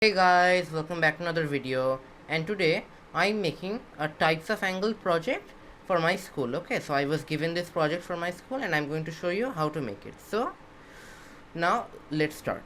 Hey guys, welcome back to another video, and today I'm making a types of angle project for my school. Okay, so I was given this project for my school and I'm going to show you how to make it. So now let's start.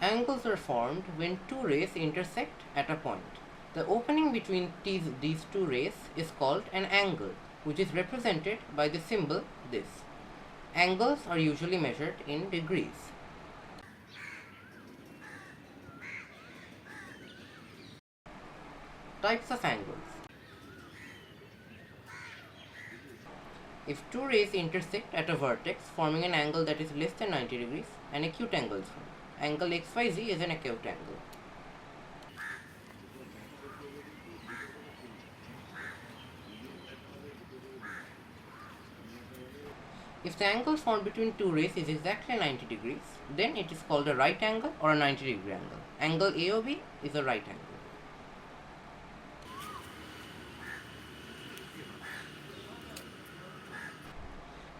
Angles are formed when two rays intersect at a point. The opening between these two rays is called an angle, which is represented by the symbol this. Angles are usually measured in degrees. Types of angles. If two rays intersect at a vertex forming an angle that is less than 90 degrees, an acute angle is formed. Angle XYZ is an acute angle. If the angle formed between two rays is exactly 90 degrees, then it is called a right angle or a 90-degree angle. Angle AOB is a right angle.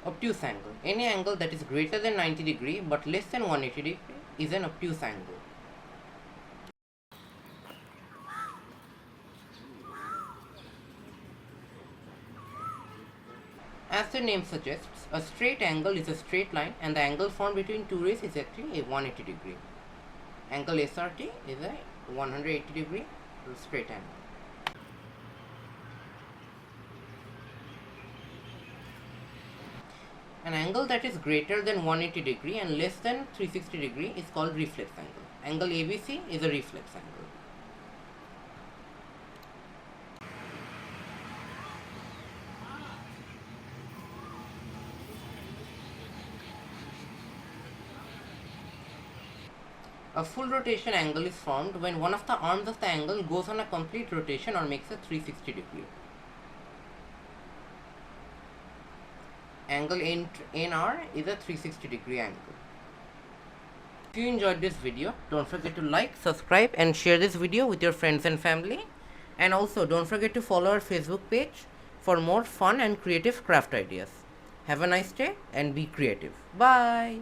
Obtuse angle. Any angle that is greater than 90 degree but less than 180 degree is an obtuse angle. As the name suggests, a straight angle is a straight line and the angle formed between two rays is actually a 180 degree. Angle SRT is a 180 degree straight angle. An angle that is greater than 180 degree and less than 360 degree is called reflex angle. Angle ABC is a reflex angle. A full rotation angle is formed when one of the arms of the angle goes on a complete rotation or makes a 360 degree. Angle NR is a 360 degree angle. If you enjoyed this video, don't forget to like, subscribe and share this video with your friends and family. And also don't forget to follow our Facebook page for more fun and creative craft ideas. Have a nice day and be creative. Bye.